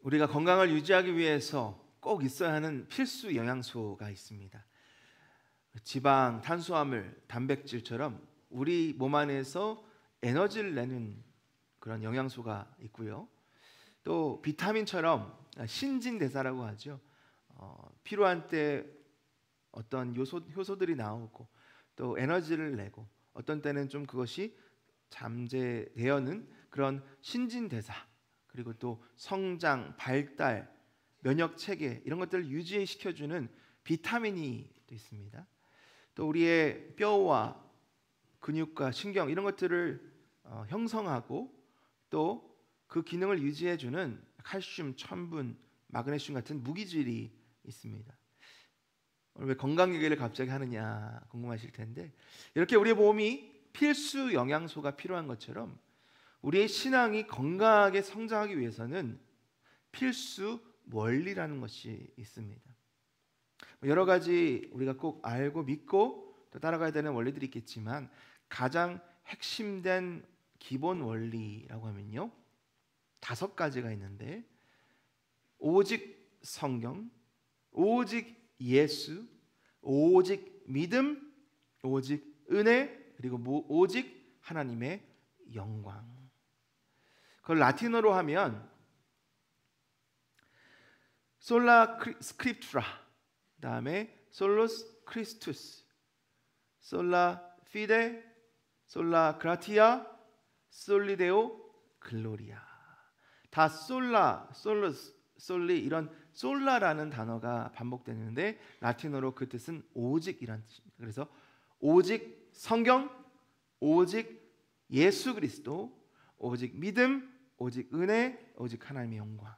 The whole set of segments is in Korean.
우리가 건강을 유지하기 위해서 꼭 있어야 하는 필수 영양소가 있습니다. 지방, 탄수화물, 단백질처럼 우리 몸 안에서 에너지를 내는 그런 영양소가 있고요. 또 비타민처럼 신진대사라고 하죠. 필요한 때 어떤 효소들이 나오고 또 에너지를 내고 어떤 때는 좀 그것이 잠재되어는 그런 신진대사, 그리고 또 성장, 발달, 면역 체계 이런 것들을 유지시켜주는 비타민이 또 있습니다. 또 우리의 뼈와 근육과 신경 이런 것들을 형성하고 또 그 기능을 유지해주는 칼슘, 천분, 마그네슘 같은 무기질이 있습니다. 오늘 왜 건강 얘기를 갑자기 하느냐 궁금하실 텐데, 이렇게 우리의 몸이 필수 영양소가 필요한 것처럼 우리의 신앙이 건강하게 성장하기 위해서는 필수 원리라는 것이 있습니다. 여러 가지 우리가 꼭 알고 믿고 또 따라가야 되는 원리들이 있겠지만, 가장 핵심된 기본 원리라고 하면요 5가지가 있는데, 오직 성경, 오직 예수, 오직 믿음, 오직 은혜, 그리고 오직 하나님의 영광. 그걸 라틴어로 하면 솔라 스크립투라, 그다음에 솔로스 크리스투스, 솔라 피데, 솔라 그라티아, 솔리데오 글로리아. 다 솔라, 솔로스, 솔리 이런 솔라라는 단어가 반복되는데 라틴어로 그 뜻은 오직이란 뜻입니다. 그래서 오직 성경, 오직 예수 그리스도, 오직 믿음, 오직 은혜, 오직 하나님의 영광.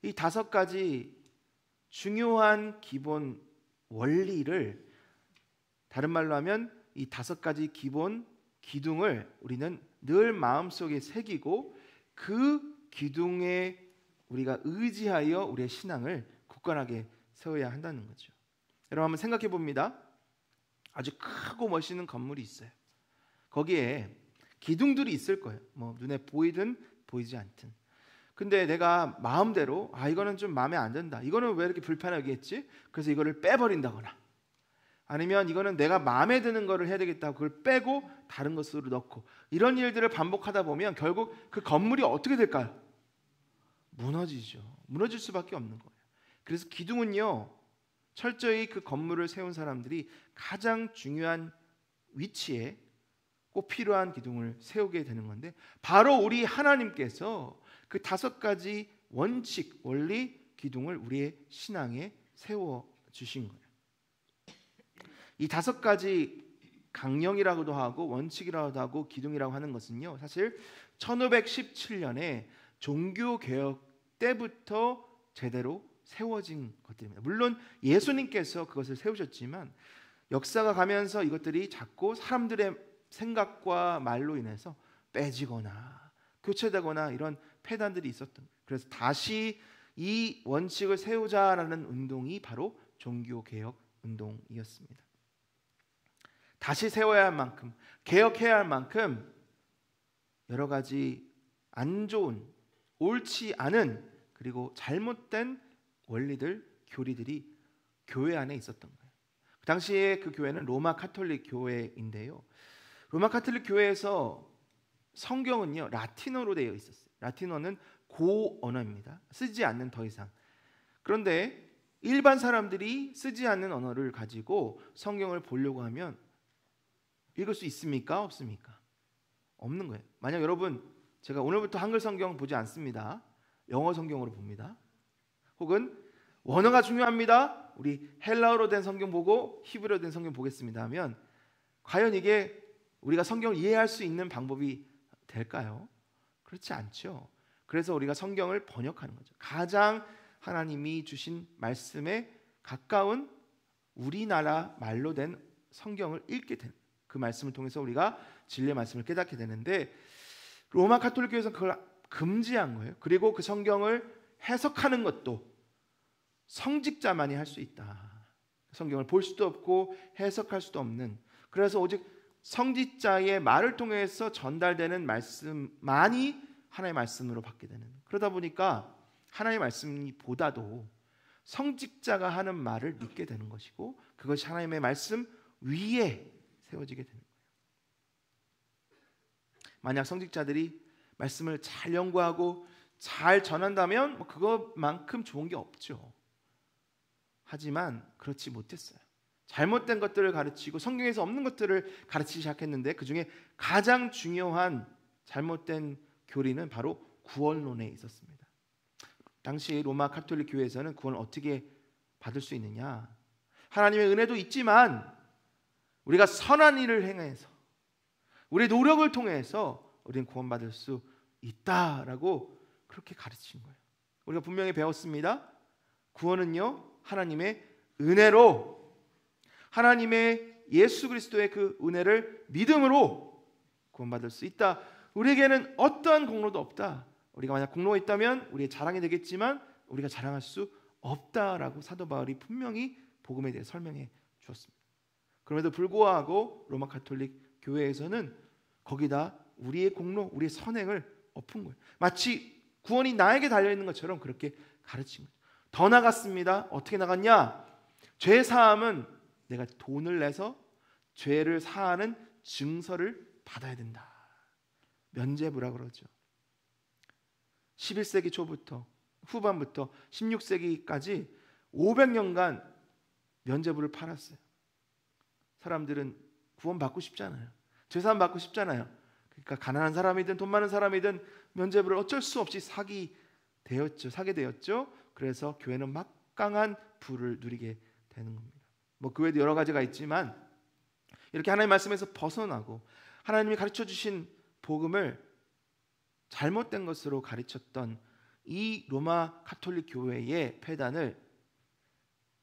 이 5가지 중요한 기본 원리를, 다른 말로 하면 이 5가지 기본 기둥을 우리는 늘 마음속에 새기고 그 기둥에 우리가 의지하여 우리의 신앙을 굳건하게 세워야 한다는 거죠. 여러분 한번 생각해 봅니다. 아주 크고 멋있는 건물이 있어요. 거기에 기둥들이 있을 거예요. 뭐 눈에 보이든 보이지 않든. 근데 내가 마음대로 이거는 좀 마음에 안 든다, 이거는 왜 이렇게 불편하게 했지? 그래서 이거를 빼버린다거나, 아니면 이거는 내가 마음에 드는 거를 해야 되겠다고 그걸 빼고 다른 것으로 넣고, 이런 일들을 반복하다 보면 결국 그 건물이 어떻게 될까요? 무너지죠. 무너질 수밖에 없는 거예요. 그래서 기둥은요 철저히 그 건물을 세운 사람들이 가장 중요한 위치에 꼭 필요한 기둥을 세우게 되는 건데, 바로 우리 하나님께서 그 5가지 원칙, 원리, 기둥을 우리의 신앙에 세워 주신 거예요. 이 5가지 강령이라고도 하고 원칙이라고도 하고 기둥이라고 하는 것은요 사실 1517년에 종교개혁 때부터 제대로 세워진 것들입니다. 물론 예수님께서 그것을 세우셨지만 역사가 가면서 이것들이 자꾸 사람들의 생각과 말로 인해서 빼지거나 교체되거나 이런 폐단들이 있었던 거예요. 그래서 다시 이 원칙을 세우자라는 운동이 바로 종교개혁 운동이었습니다. 다시 세워야 할 만큼, 개혁해야 할 만큼 여러 가지 안 좋은, 옳지 않은, 그리고 잘못된 원리들, 교리들이 교회 안에 있었던 거예요. 그 당시에 그 교회는 로마 카톨릭 교회인데요, 로마 카톨릭 교회에서 성경은요 라틴어로 되어 있었어요. 라틴어는 고언어입니다. 쓰지 않는 더 이상. 그런데 일반 사람들이 쓰지 않는 언어를 가지고 성경을 보려고 하면 읽을 수 있습니까? 없습니까? 없는 거예요. 만약 여러분, 제가 오늘부터 한글 성경 보지 않습니다, 영어 성경으로 봅니다, 혹은 원어가 중요합니다, 우리 헬라어로 된 성경 보고 히브리어로 된 성경 보겠습니다 하면 과연 이게 우리가 성경을 이해할 수 있는 방법이 될까요? 그렇지 않죠. 그래서 우리가 성경을 번역하는 거죠. 가장 하나님이 주신 말씀에 가까운 우리나라 말로 된 성경을 읽게 되는, 그 말씀을 통해서 우리가 진리의 말씀을 깨닫게 되는데, 로마 카톨릭 교회에서는 그걸 금지한 거예요. 그리고 그 성경을 해석하는 것도 성직자만이 할 수 있다. 성경을 볼 수도 없고 해석할 수도 없는, 그래서 오직 성직자의 말을 통해서 전달되는 말씀만이 하나님의 말씀으로 받게 되는, 그러다 보니까 하나님의 말씀보다도 성직자가 하는 말을 믿게 되는 것이고, 그것이 하나님의 말씀 위에 세워지게 되는 거예요. 만약 성직자들이 말씀을 잘 연구하고 잘 전한다면 그것만큼 좋은 게 없죠. 하지만 그렇지 못했어요. 잘못된 것들을 가르치고 성경에서 없는 것들을 가르치기 시작했는데, 그 중에 가장 중요한 잘못된 교리는 바로 구원론에 있었습니다. 당시 로마 가톨릭 교회에서는 구원을 어떻게 받을 수 있느냐, 하나님의 은혜도 있지만 우리가 선한 일을 행해서 우리의 노력을 통해서 우리는 구원받을 수 있다라고 그렇게 가르친 거예요. 우리가 분명히 배웠습니다. 구원은요, 하나님의 은혜로, 하나님의 예수 그리스도의 그 은혜를 믿음으로 구원받을 수 있다. 우리에게는 어떠한 공로도 없다. 우리가 만약 공로가 있다면 우리의 자랑이 되겠지만 우리가 자랑할 수 없다라고 사도 바울이 분명히 복음에 대해 설명해 주었습니다. 그럼에도 불구하고 로마 가톨릭 교회에서는 거기다 우리의 공로, 우리의 선행을 엎은 거예요. 마치 구원이 나에게 달려있는 것처럼 그렇게 가르친 거예요. 더 나갔습니다. 어떻게 나갔냐? 죄 사함은 내가 돈을 내서 죄를 사하는 증서를 받아야 된다. 면죄부라 그러죠. 11세기 초부터 후반부터 16세기까지 500년간 면죄부를 팔았어요. 사람들은 구원받고 싶잖아요. 죄사함 받고 싶잖아요. 그러니까 가난한 사람이든 돈 많은 사람이든 면죄부를 어쩔 수 없이 사게 되었죠. 그래서 교회는 막강한 부를 누리게 되는 겁니다. 그 외에도 여러 가지가 있지만 이렇게 하나님의 말씀에서 벗어나고 하나님이 가르쳐 주신 복음을 잘못된 것으로 가르쳤던 이 로마 가톨릭 교회의 폐단을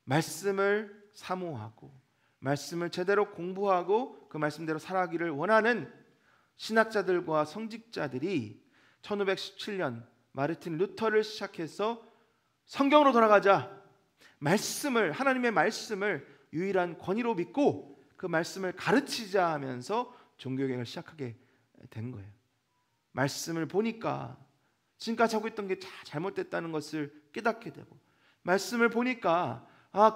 말씀을 사모하고 말씀을 제대로 공부하고 그 말씀대로 살아가기를 원하는 신학자들과 성직자들이 1517년 마르틴 루터를 시작해서 성경으로 돌아가자, 말씀을, 하나님의 말씀을 유일한 권위로 믿고 그 말씀을 가르치자 하면서 종교개혁을 시작하게 된 거예요. 말씀을 보니까 지금까지 하고 있던 게 잘못됐다는 것을 깨닫게 되고, 말씀을 보니까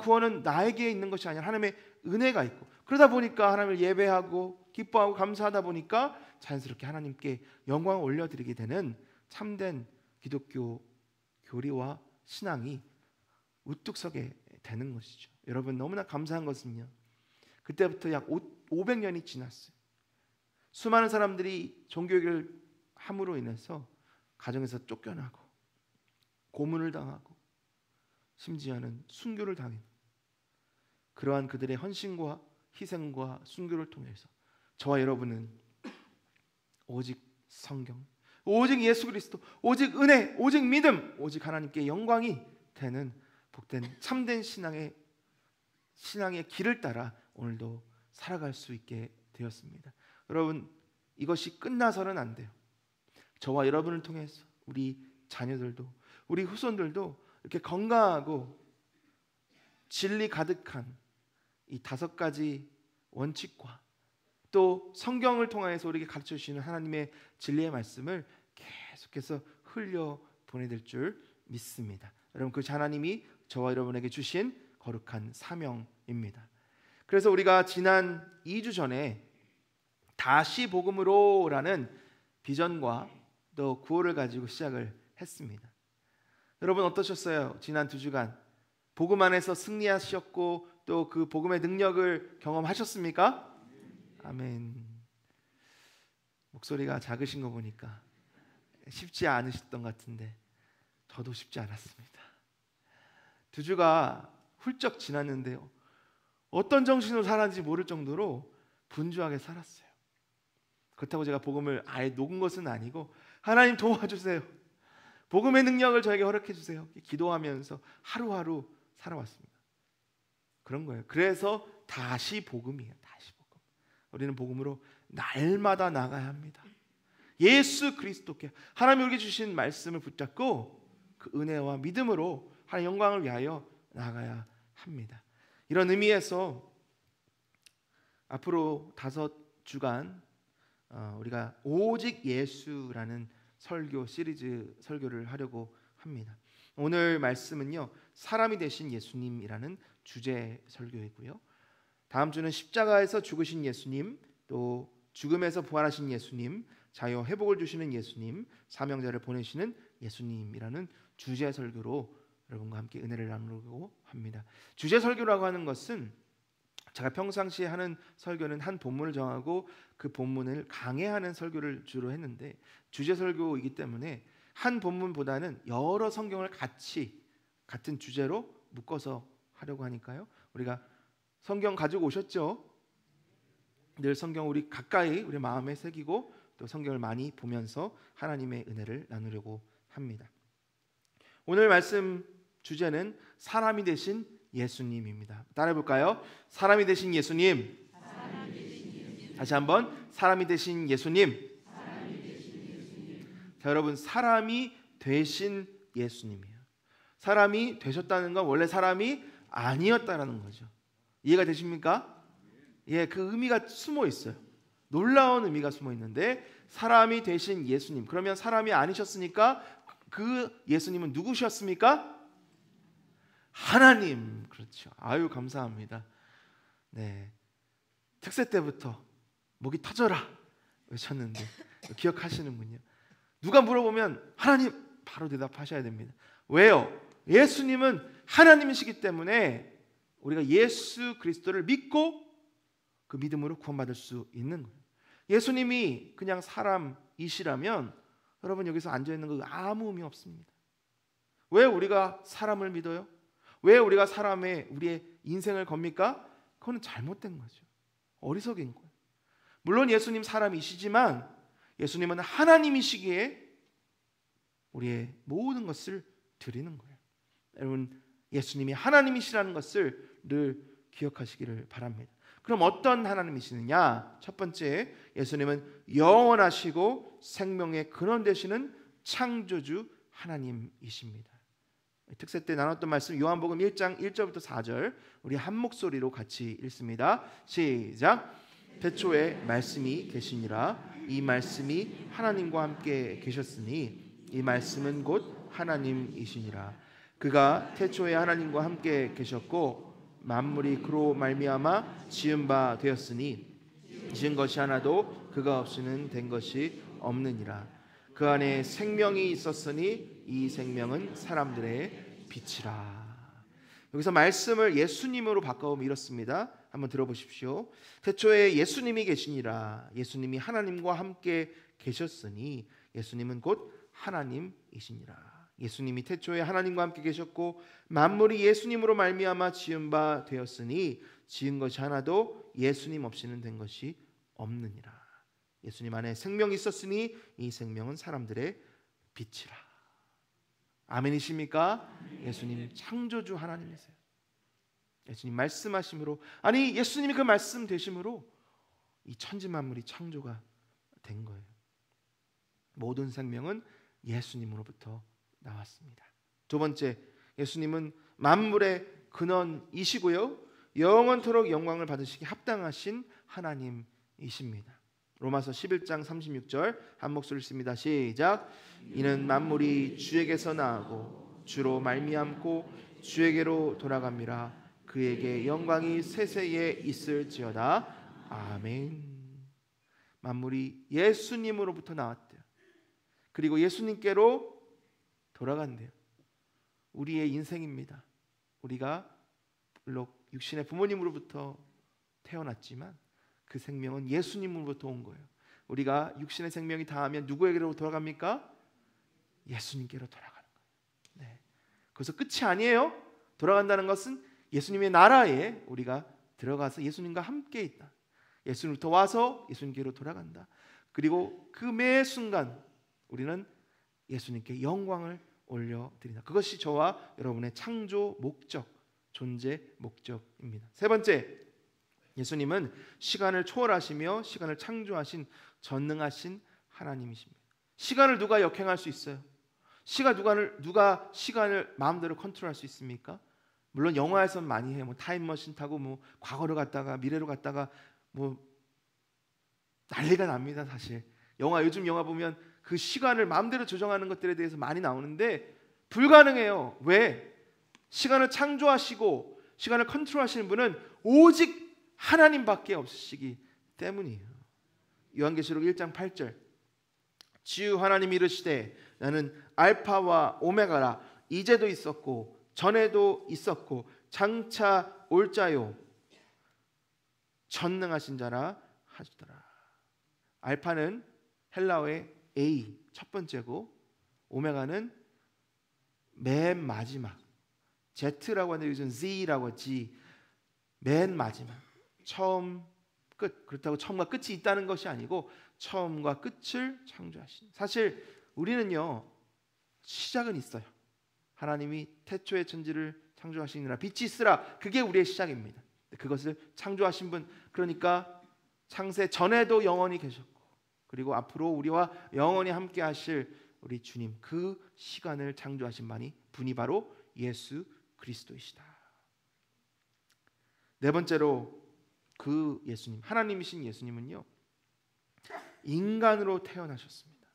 구원은 나에게 있는 것이 아니라 하나님의 은혜가 있고, 그러다 보니까 하나님을 예배하고 기뻐하고 감사하다 보니까 자연스럽게 하나님께 영광을 올려드리게 되는 참된 기독교 교리와 신앙이 우뚝 서게 되는 것이죠. 여러분, 너무나 감사한 것은요, 그때부터 약 500년이 지났어요. 수많은 사람들이 종교개혁을 함으로 인해서 가정에서 쫓겨나고 고문을 당하고 심지어는 순교를 당했는, 그러한 그들의 헌신과 희생과 순교를 통해서 저와 여러분은 오직 성경, 오직 예수 그리스도, 오직 은혜, 오직 믿음, 오직 하나님께 영광이 되는 복된 참된 신앙의 길을 따라 오늘도 살아갈 수 있게 되었습니다. 여러분, 이것이 끝나서는 안 돼요. 저와 여러분을 통해서 우리 자녀들도, 우리 후손들도 이렇게 건강하고 진리 가득한 이 5가지 원칙과 또 성경을 통해서 우리에게 가르쳐 주시는 하나님의 진리의 말씀을 계속해서 흘려 보내될 줄 믿습니다. 여러분, 그 하나님이 저와 여러분에게 주신 거룩한 사명입니다. 그래서 우리가 지난 2주 전에 다시 복음으로라는 비전과 또 구호를 가지고 시작을 했습니다. 여러분 어떠셨어요? 지난 2주간 복음 안에서 승리하셨고 또 그 복음의 능력을 경험하셨습니까? 아멘. 목소리가 작으신 거 보니까 쉽지 않으셨던 것 같은데 저도 쉽지 않았습니다. 2주가 훌쩍 지났는데요, 어떤 정신으로 살았는지 모를 정도로 분주하게 살았어요. 그렇다고 제가 복음을 아예 녹은 것은 아니고, 하나님 도와주세요, 복음의 능력을 저에게 허락해 주세요, 기도하면서 하루하루 살아왔습니다. 그런 거예요. 그래서 다시 복음이에요. 다시 복음. 우리는 복음으로 날마다 나가야 합니다. 예수 그리스도께 하나님이 우리에게 주신 말씀을 붙잡고 그 은혜와 믿음으로 하나님 영광을 위하여 나가야 합니다. 이런 의미에서 앞으로 5주간 우리가 오직 예수라는 설교 시리즈 설교를 하려고 합니다. 오늘 말씀은요, 사람이 되신 예수님이라는 주제 설교이고요. 다음 주는 십자가에서 죽으신 예수님, 또 죽음에서 부활하신 예수님, 자유 회복을 주시는 예수님, 사명자를 보내시는 예수님이라는 주제 설교로 여러분과 함께 은혜를 나누려고 합니다. 주제 설교라고 하는 것은 제가 평상시에 하는 설교는 한 본문을 정하고 그 본문을 강해하는 설교를 주로 했는데, 주제 설교이기 때문에 한 본문보다는 여러 성경을 같은 주제로 묶어서 하려고 하니까요. 우리가 성경 가지고 오셨죠? 늘 성경 우리 가까이 우리 마음에 새기고 또 성경을 많이 보면서 하나님의 은혜를 나누려고 합니다. 오늘 말씀 주제는 사람이 되신 예수님입니다. 따라해 볼까요? 사람이 되신 예수님. 다시 한번, 사람이 되신 예수님. 자, 여러분, 사람이 되신 예수님이에요. 사람이 되셨다는 건 원래 사람이 아니었다라는 거죠. 이해가 되십니까? 예, 그 의미가 숨어 있어요. 놀라운 의미가 숨어 있는데, 사람이 되신 예수님. 그러면 사람이 아니셨으니까 그 예수님은 누구셨습니까? 하나님. 그렇죠. 아유, 감사합니다. 네, 특세 때부터 목이 터져라 외쳤는데 기억하시는군요. 누가 물어보면 하나님 바로 대답하셔야 됩니다. 왜요? 예수님은 하나님이시기 때문에 우리가 예수 그리스도를 믿고 그 믿음으로 구원받을 수 있는 거예요. 예수님이 그냥 사람이시라면 여러분 여기서 앉아있는 거 아무 의미 없습니다. 왜 우리가 사람을 믿어요? 왜 우리가 우리의 인생을 겁니까? 그건 잘못된 거죠. 어리석인 거예요. 물론 예수님 사람이시지만 예수님은 하나님이시기에 우리의 모든 것을 드리는 거예요. 여러분, 예수님이 하나님이시라는 것을 늘 기억하시기를 바랍니다. 그럼 어떤 하나님이시느냐? 첫 번째, 예수님은 영원하시고 생명의 근원 되시는 창조주 하나님이십니다. 특세 때 나눴던 말씀 요한복음 1장 1절부터 4절 우리 한 목소리로 같이 읽습니다. 시작. 태초에 말씀이 계시니라. 이 말씀이 하나님과 함께 계셨으니 이 말씀은 곧 하나님이시니라. 그가 태초에 하나님과 함께 계셨고 만물이 그로 말미암아 지은 바 되었으니 지은 것이 하나도 그가 없이는 된 것이 없느니라. 그 안에 생명이 있었으니 이 생명은 사람들의 빛이라. 여기서 말씀을 예수님으로 바꿔보면 이렇습니다. 한번 들어보십시오. 태초에 예수님이 계시니라. 예수님이 하나님과 함께 계셨으니 예수님은 곧 하나님이시니라. 예수님이 태초에 하나님과 함께 계셨고 만물이 예수님으로 말미암아 지은 바 되었으니 지은 것이 하나도 예수님 없이는 된 것이 없느니라. 예수님 안에 생명이 있었으니 이 생명은 사람들의 빛이라. 아멘이십니까? 예수님 창조주 하나님이세요. 예수님 말씀하심으로, 아니 예수님이 그 말씀 되심으로 이 천지 만물이 창조가 된 거예요. 모든 생명은 예수님으로부터 나왔습니다. 두 번째, 예수님은 만물의 근원이시고요, 영원토록 영광을 받으시기 합당하신 하나님이십니다. 로마서 11장 36절 한 목소리 읽습니다. 시작. 이는 만물이 주에게서 나고 주로 말미암고 주에게로 돌아갑니다. 그에게 영광이 세세에 있을지어다. 아멘. 만물이 예수님으로부터 나왔대요. 그리고 예수님께로 돌아간대요. 우리의 인생입니다. 우리가 물론 육신의 부모님으로부터 태어났지만 그 생명은 예수님으로부터 온 거예요. 우리가 육신의 생명이 다하면 누구에게로 돌아갑니까? 예수님께로 돌아가는 거예요. 네. 그래서 끝이 아니에요. 돌아간다는 것은 예수님의 나라에 우리가 들어가서 예수님과 함께 있다. 예수님부터 와서 예수님께로 돌아간다. 그리고 그 매 순간 우리는 예수님께 영광을 올려드린다. 그것이 저와 여러분의 창조 목적, 존재 목적입니다. 세 번째, 예수님은 시간을 초월하시며 시간을 창조하신 전능하신 하나님이십니다. 시간을 누가 역행할 수 있어요? 누가 시간을 마음대로 컨트롤할 수 있습니까? 물론 영화에서는 많이 해요. 타임머신 타고 과거로 갔다가 미래로 갔다가 난리가 납니다. 사실 요즘 영화 보면 그 시간을 마음대로 조정하는 것들에 대해서 많이 나오는데 불가능해요. 왜? 시간을 창조하시고 시간을 컨트롤하시는 분은 오직 하나님밖에 없으시기 때문이에요. 요한계시록 1장 8절, 주 하나님이 이르시되 나는 알파와 오메가라, 이제도 있었고 전에도 있었고 장차 올 자요 전능하신 자라 하시더라. 알파는 헬라어의 A, 첫 번째고, 오메가는 맨 마지막, Z라고 하는데 요즘 Z라고 하지, 맨 마지막, 처음 끝. 그렇다고 처음과 끝이 있다는 것이 아니고 처음과 끝을 창조하신. 사실 우리는요, 시작은 있어요. 하나님이 태초의 천지를 창조하시니라 빛이 있으라, 그게 우리의 시작입니다. 그것을 창조하신 분, 그러니까 창세 전에도 영원히 계셨고 그리고 앞으로 우리와 영원히 함께 하실 우리 주님, 그 시간을 창조하신 분이 바로 예수 그리스도이시다. 네 번째로 그 예수님, 하나님이신 예수님은요, 인간으로 태어나셨습니다.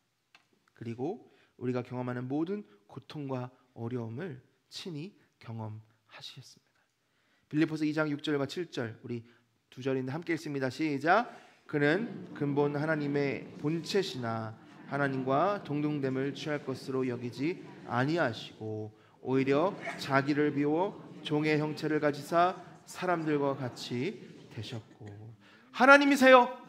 그리고 우리가 경험하는 모든 고통과 어려움을 친히 경험하셨습니다. 빌립보서 2장 6절과 7절, 우리 두 절인데 함께 읽습니다. 시작. 그는 근본 하나님의 본체시나 하나님과 동등됨을 취할 것으로 여기지 아니하시고 오히려 자기를 비워 종의 형체를 가지사 사람들과 같이 되셨고. 하나님이세요.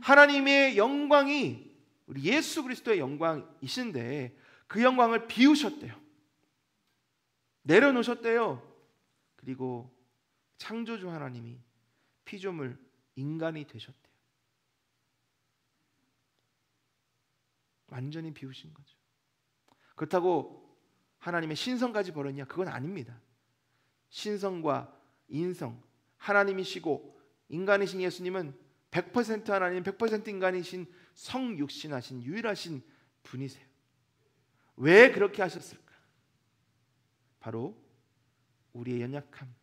하나님의 영광이 우리 예수 그리스도의 영광이신데 그 영광을 비우셨대요. 내려놓으셨대요. 그리고 창조주 하나님이 피조물 인간이 되셨대요. 완전히 비우신 거죠. 그렇다고 하나님의 신성까지 버렸냐? 그건 아닙니다. 신성과 인성, 하나님이시고 인간이신 예수님은 100% 하나님, 100% 인간이신 성육신하신 유일하신 분이세요. 왜 그렇게 하셨을까? 바로 우리의 연약함,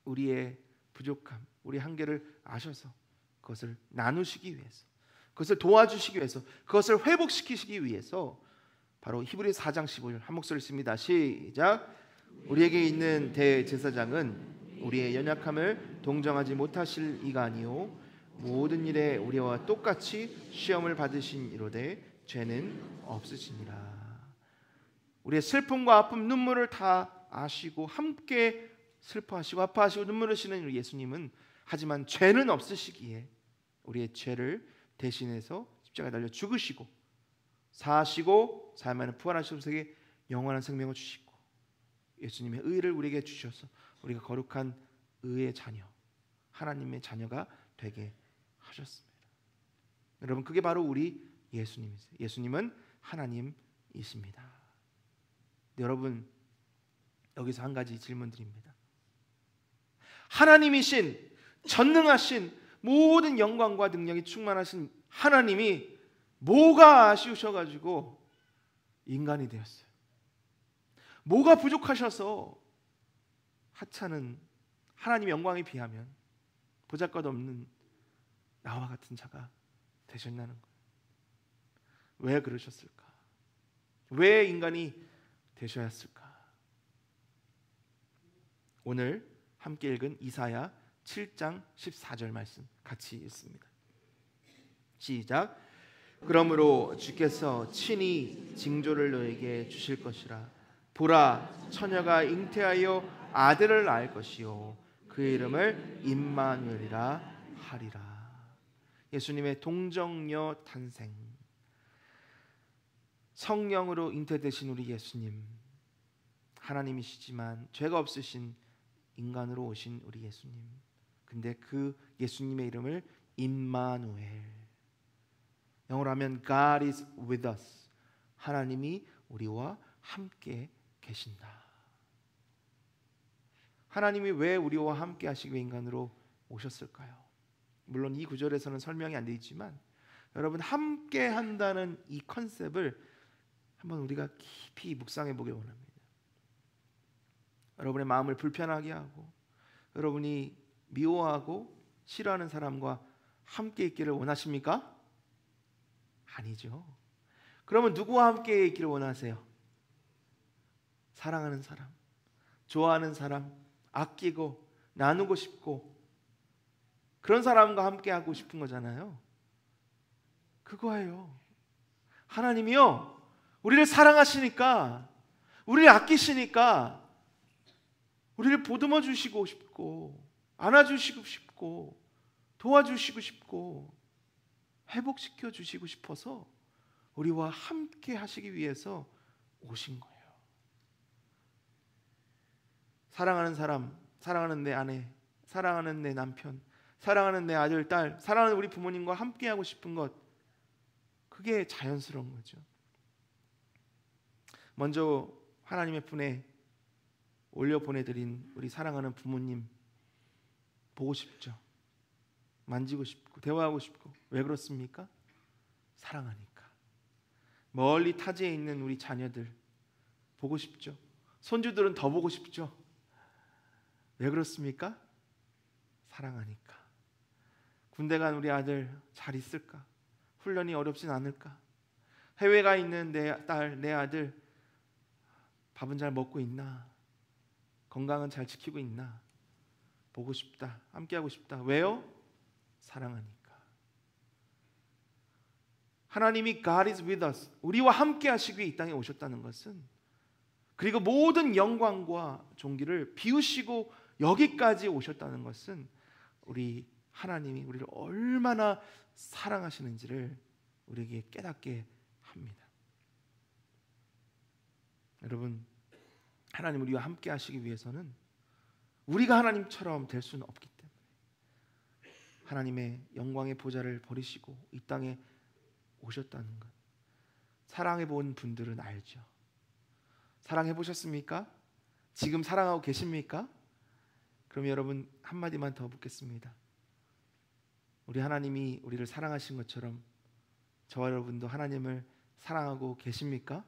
우리의 부족함, 우리의 한계를 아셔서 그것을 나누시기 위해서, 그것을 도와주시기 위해서, 그것을 회복시키시기 위해서 바로 히브리서 4장 15절 한 목소리 읽습니다. 시작. 우리에게 있는 대제사장은 우리의 연약함을 동정하지 못하실 이가 아니요 모든 일에 우리와 똑같이 시험을 받으신 이로되 죄는 없으시니라. 우리의 슬픔과 아픔, 눈물을 다 아시고 함께 슬퍼하시고 아파하시고 눈물 흘리시는 우리 예수님은 하지만 죄는 없으시기에 우리의 죄를 대신해서 십자가에 달려 죽으시고 사하시고 사흘만에 부활하셔서 우리에게 영원한 생명을 주시고 예수님의 의를 우리에게 주셔서 우리가 거룩한 의의 자녀, 하나님의 자녀가 되게 하셨습니다. 여러분, 그게 바로 우리 예수님이세요. 예수님은 하나님이십니다. 여러분, 여기서 한 가지 질문 드립니다. 하나님이신, 전능하신, 모든 영광과 능력이 충만하신 하나님이 뭐가 아쉬우셔가지고 인간이 되었어요? 뭐가 부족하셔서 하찮은 하나님의 영광에 비하면 보잘것없는 나와 같은 자가 되셨냐는 거예요. 왜 그러셨을까? 왜 인간이 되셔야 했을까? 오늘 함께 읽은 이사야 7장 14절 말씀 같이 읽습니다. 시작. 그러므로 주께서 친히 징조를 너에게 주실 것이라. 보라, 처녀가 잉태하여 아들을 낳을 것이요 그 이름을 임마누엘이라 하리라. 예수님의 동정녀 탄생, 성령으로 잉태되신 우리 예수님, 하나님이시지만 죄가 없으신 인간으로 오신 우리 예수님. 근데 그 예수님의 이름을 임마누엘, 영어로 하면 God is with us, 하나님이 우리와 함께 계신다. 하나님이 왜 우리와 함께 하시기 위해 인간으로 오셨을까요? 물론 이 구절에서는 설명이 안 되지만 여러분, 함께 한다는 이 컨셉을 한번 우리가 깊이 묵상해 보길 원합니다. 여러분의 마음을 불편하게 하고 여러분이 미워하고 싫어하는 사람과 함께 있기를 원하십니까? 아니죠. 그러면 누구와 함께 있기를 원하세요? 사랑하는 사람, 좋아하는 사람, 아끼고 나누고 싶고 그런 사람과 함께 하고 싶은 거잖아요. 그거예요. 하나님이요, 우리를 사랑하시니까, 우리를 아끼시니까 우리를 보듬어 주시고 싶고 안아주시고 싶고 도와주시고 싶고 회복시켜 주시고 싶어서 우리와 함께 하시기 위해서 오신 거예요. 사랑하는 사람, 사랑하는 내 아내, 사랑하는 내 남편, 사랑하는 내 아들, 딸, 사랑하는 우리 부모님과 함께 하고 싶은 것, 그게 자연스러운 거죠. 먼저 하나님의 품에 올려 보내드린 우리 사랑하는 부모님 보고 싶죠. 만지고 싶고 대화하고 싶고. 왜 그렇습니까? 사랑하니까. 멀리 타지에 있는 우리 자녀들 보고 싶죠. 손주들은 더 보고 싶죠. 왜 그렇습니까? 사랑하니까. 군대 간 우리 아들 잘 있을까? 훈련이 어렵진 않을까? 해외 가 있는 내 딸, 내 아들 밥은 잘 먹고 있나? 건강은 잘 지키고 있나? 보고 싶다. 함께하고 싶다. 왜요? 사랑하니까. 하나님이 God is with us, 우리와 함께 하시기 위해 이 땅에 오셨다는 것은, 그리고 모든 영광과 존귀를 비우시고 여기까지 오셨다는 것은 우리 하나님이 우리를 얼마나 사랑하시는지를 우리에게 깨닫게 합니다. 여러분, 하나님 우리와 함께 하시기 위해서는 우리가 하나님처럼 될 수는 없기 때문에 하나님의 영광의 보좌를 버리시고 이 땅에 오셨다는 것, 사랑해 본 분들은 알죠. 사랑해 보셨습니까? 지금 사랑하고 계십니까? 그럼 여러분 한마디만 더 묻겠습니다. 우리 하나님이 우리를 사랑하신 것처럼 저와 여러분도 하나님을 사랑하고 계십니까?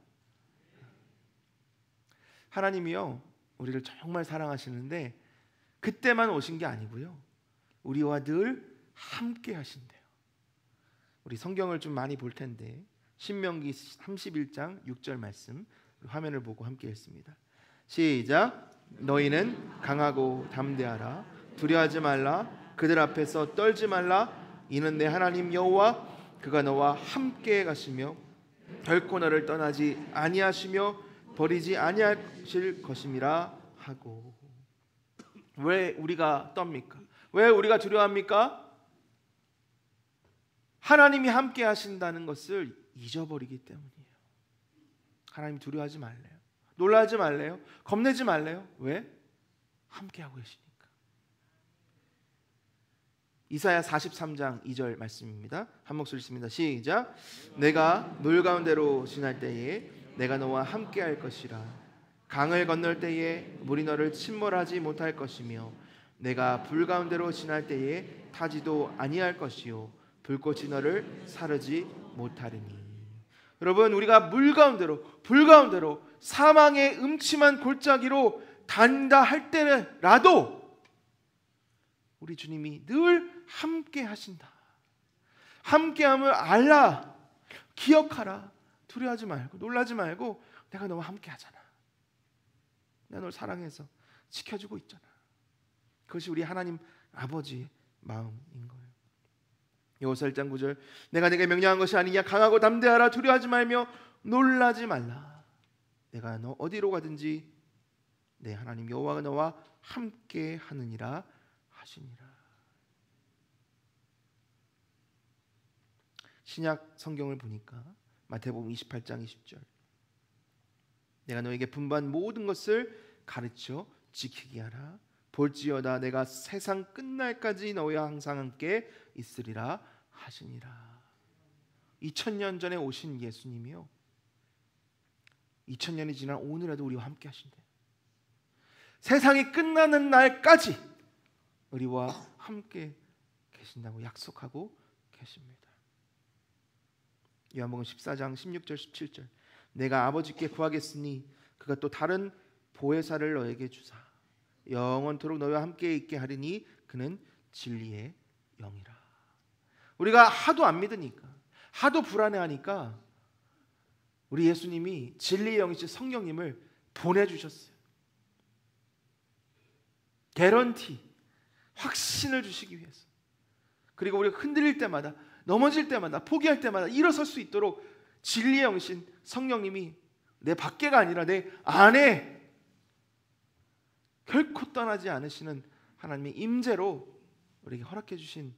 하나님이요, 우리를 정말 사랑하시는데 그때만 오신 게 아니고요, 우리와 늘 함께 하신대요. 우리 성경을 좀 많이 볼 텐데 신명기 31장 6절 말씀 화면을 보고 함께 읽습니다. 시작. 너희는 강하고 담대하라. 두려워하지 말라. 그들 앞에서 떨지 말라. 이는 내 하나님 여호와 그가 너와 함께 가시며 결코 너를 떠나지 아니하시며 버리지 아니하실 것임이라 하고. 왜 우리가 떱니까? 왜 우리가 두려워합니까? 하나님이 함께 하신다는 것을 잊어버리기 때문이에요. 하나님 두려워하지 말래요. 놀라지 말래요. 겁내지 말래요. 왜? 함께하고 계시니까. 이사야 43장 2절 말씀입니다. 한 목소리 읽습니다. 시작. 내가 물 가운데로 지날 때에 내가 너와 함께할 것이라. 강을 건널 때에 물이 너를 침몰하지 못할 것이며 내가 불 가운데로 지날 때에 타지도 아니할 것이요 불꽃이 너를 사르지 못하리니. 여러분, 우리가 물 가운데로, 불 가운데로, 사망의 음침한 골짜기로 다닌다 할 때라도 우리 주님이 늘 함께 하신다. 함께함을 알라. 기억하라. 두려워하지 말고 놀라지 말고 내가 너와 함께 하잖아. 내가 널 사랑해서 지켜주고 있잖아. 그것이 우리 하나님 아버지의 마음인 거예요. 여호수아 1장 9절. 내가 네게 명령한 것이 아니냐. 강하고 담대하라. 두려워하지 말며 놀라지 말라. 내가 너 어디로 가든지 내 하나님 여호와가 너와 함께 하느니라 하시니라. 신약 성경을 보니까 마태복음 28장 20절. 내가 너에게 분부한 모든 것을 가르쳐 지키게 하라. 볼지어다 내가 세상 끝날까지 너희와 항상 함께 있으리라 하시니라. 2000년 전에 오신 예수님이요, 2000년이 지난 오늘에도 우리와 함께 하신대요. 세상이 끝나는 날까지 우리와 함께 계신다고 약속하고 계십니다. 요한복음 14장 16절 17절. 내가 아버지께 구하겠으니 그가 또 다른 보혜사를 너에게 주사 영원토록 너희와 함께 있게 하리니 그는 진리의 영이라. 우리가 하도 안 믿으니까, 하도 불안해하니까 우리 예수님이 진리의 영이신 성령님을 보내주셨어요. 개런티, 확신을 주시기 위해서. 그리고 우리가 흔들릴 때마다, 넘어질 때마다, 포기할 때마다 일어설 수 있도록 진리의 영신 성령님이 내 밖에가 아니라 내 안에 결코 떠나지 않으시는 하나님의 임재로 우리에게 허락해 주신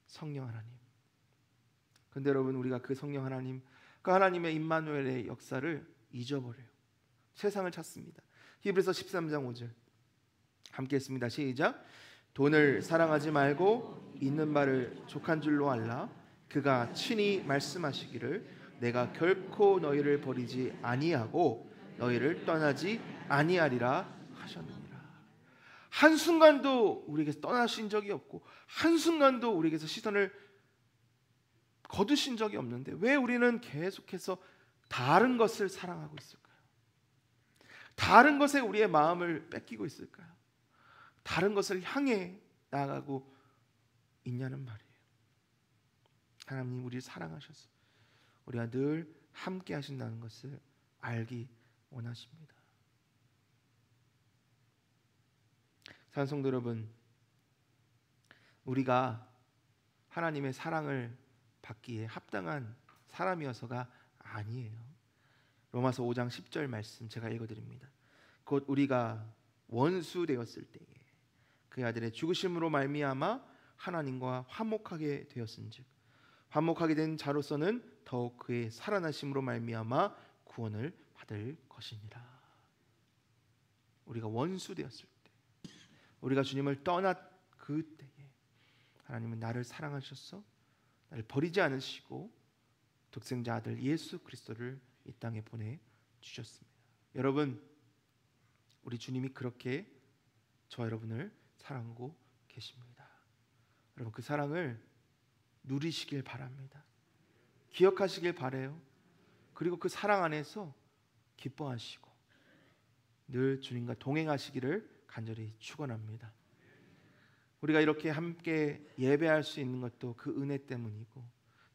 성령 하나님. 그런데 여러분, 우리가 그 성령 하나님, 그 하나님의 임마누엘의 역사를 잊어버려요. 세상을 찾습니다. 히브리서 13장 5절 함께 했습니다. 시작. 돈을 사랑하지 말고 있는 바를 족한 줄로 알라. 그가 친히 말씀하시기를 내가 결코 너희를 버리지 아니하고 너희를 떠나지 아니하리라 하셨느니라. 한순간도 우리에게서 떠나신 적이 없고 한순간도 우리에게서 시선을 거두신 적이 없는데 왜 우리는 계속해서 다른 것을 사랑하고 있을까요? 다른 것에 우리의 마음을 뺏기고 있을까요? 다른 것을 향해 나아가고 있냐는 말이에요. 하나님 우리를 사랑하셔서 우리와 늘 함께 하신다는 것을 알기 원하십니다. 사랑하는 성도 여러분, 우리가 하나님의 사랑을 받기에 합당한 사람이어서가 아니에요. 로마서 5장 10절 말씀 제가 읽어드립니다. 곧 우리가 원수 되었을 때에 그의 아들의 죽으심으로 말미암아 하나님과 화목하게 되었은즉 화목하게 된 자로서는 더욱 그의 살아나심으로 말미암아 구원을 받을 것이니라. 우리가 원수 되었을 때, 우리가 주님을 떠났 그때에 하나님은 나를 사랑하셔서 나를 버리지 않으시고 독생자 아들 예수 그리스도를 이 땅에 보내주셨습니다. 여러분, 우리 주님이 그렇게 저와 여러분을 사랑하고 계십니다. 여러분, 그 사랑을 누리시길 바랍니다. 기억하시길 바라요. 그리고 그 사랑 안에서 기뻐하시고 늘 주님과 동행하시기를 간절히 축원합니다. 우리가 이렇게 함께 예배할 수 있는 것도 그 은혜 때문이고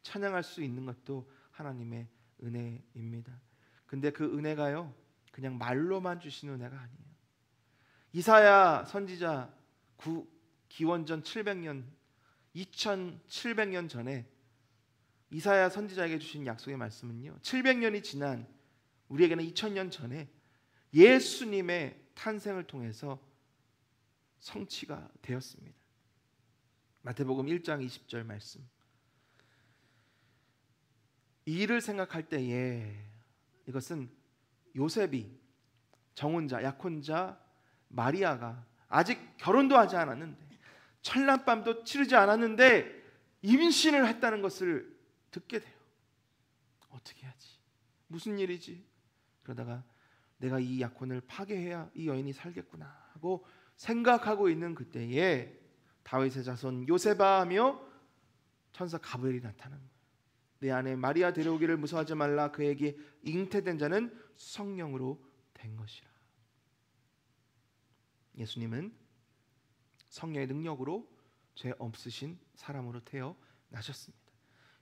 찬양할 수 있는 것도 하나님의 은혜입니다. 근데 그 은혜가요, 그냥 말로만 주시는 은혜가 아니에요. 이사야 선지자 기원전 700년 2700년 전에 이사야 선지자에게 주신 약속의 말씀은요, 700년이 지난 우리에게는 2000년 전에 예수님의 탄생을 통해서 성취가 되었습니다. 마태복음 1장 20절 말씀. 이 일을 생각할 때에 이것은 요셉이 정혼자, 약혼자 마리아가 아직 결혼도 하지 않았는데 천란밤도 치르지 않았는데 임신을 했다는 것을 듣게 돼요. 어떻게 하지? 무슨 일이지? 그러다가 내가 이 약혼을 파괴해야 이 여인이 살겠구나 하고 생각하고 있는 그때에 다윗의 자손 요셉아 하며 천사 가브리엘이 나타난 거예요. 내 아내 마리아 데려오기를 무서워하지 말라. 그에게 잉태된 자는 성령으로 된 것이라. 예수님은 성령의 능력으로 죄 없으신 사람으로 태어나셨습니다.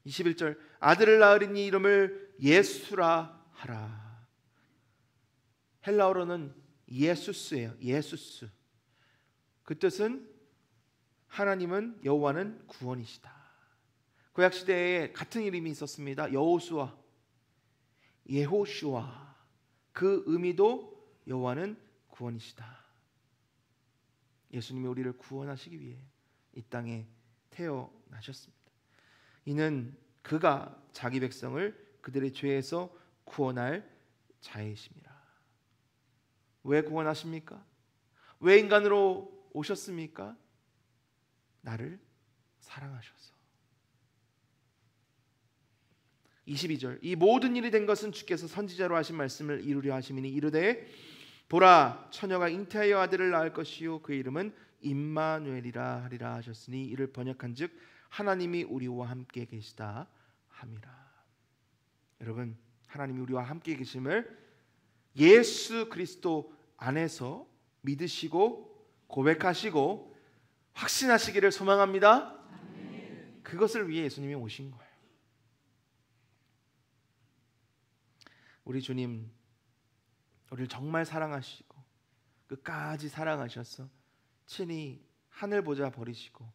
21절 아들을 낳으리니 이름을 예수라 하라. 헬라어로는 예수스예요. 예수스. 그 뜻은 하나님은 여호와는 구원이시다. 구약 시대에 같은 이름이 있었습니다. 여호수아, 예호슈아. 그 의미도 여호와는 구원이시다. 예수님이 우리를 구원하시기 위해 이 땅에 태어나셨습니다. 이는 그가 자기 백성을 그들의 죄에서 구원할 자이십니다. 왜 구원하십니까? 왜 인간으로 오셨습니까? 나를 사랑하셔서. 22절 이 모든 일이 된 것은 주께서 선지자로 하신 말씀을 이루려 하심이니 이르되 보라 처녀가 잉태하여 아들을 낳을 것이요 그 이름은 임마누엘이라 하리라 하셨으니 이를 번역한즉 하나님이 우리와 함께 계시다 함이라. 여러분, 하나님이 우리와 함께 계심을 예수 그리스도 안에서 믿으시고 고백하시고 확신하시기를 소망합니다. 그것을 위해 예수님이 오신 거예요. 우리 주님 우리를 정말 사랑하시고 끝까지 사랑하셔서 친히 하늘 보좌 버리시고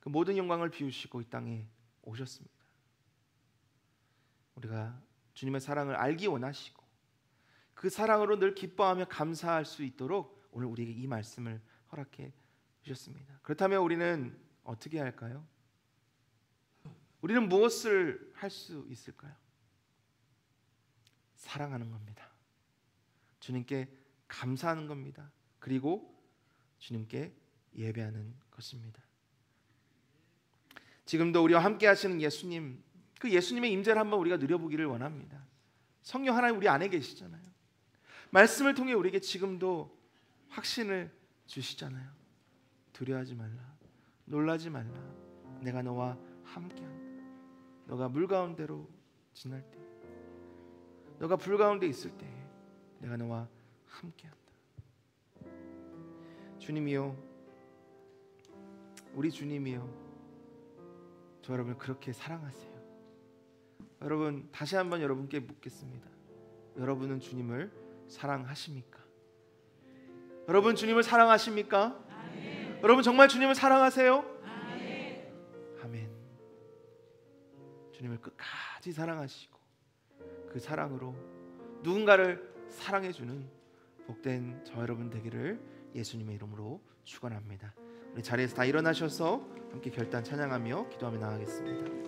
그 모든 영광을 비우시고 이 땅에 오셨습니다. 우리가 주님의 사랑을 알기 원하시고 그 사랑으로 늘 기뻐하며 감사할 수 있도록 오늘 우리에게 이 말씀을 허락해 주셨습니다. 그렇다면 우리는 어떻게 할까요? 우리는 무엇을 할 수 있을까요? 사랑하는 겁니다. 주님께 감사하는 겁니다. 그리고 주님께 예배하는 것입니다. 지금도 우리와 함께 하시는 예수님, 그 예수님의 임재를 한번 우리가 누려보기를 원합니다. 성령 하나님 우리 안에 계시잖아요. 말씀을 통해 우리에게 지금도 확신을 주시잖아요. 두려워하지 말라, 놀라지 말라, 내가 너와 함께한다. 너가 물 가운데로 지날 때, 너가 불 가운데 있을 때 내가 너와 함께한다. 주님이요, 우리 주님이요, 저 여러분을 그렇게 사랑하세요. 여러분, 다시 한번 여러분께 묻겠습니다. 여러분은 주님을 사랑하십니까? 여러분 주님을 사랑하십니까? 아멘. 여러분 정말 주님을 사랑하세요? 아멘. 아멘. 주님을 끝까지 사랑하시고 그 사랑으로 누군가를 사랑해주는 복된 저 여러분 되기를 예수님의 이름으로 축원합니다. 우리 자리에서 다 일어나셔서 함께 결단 찬양하며 기도하며 나가겠습니다.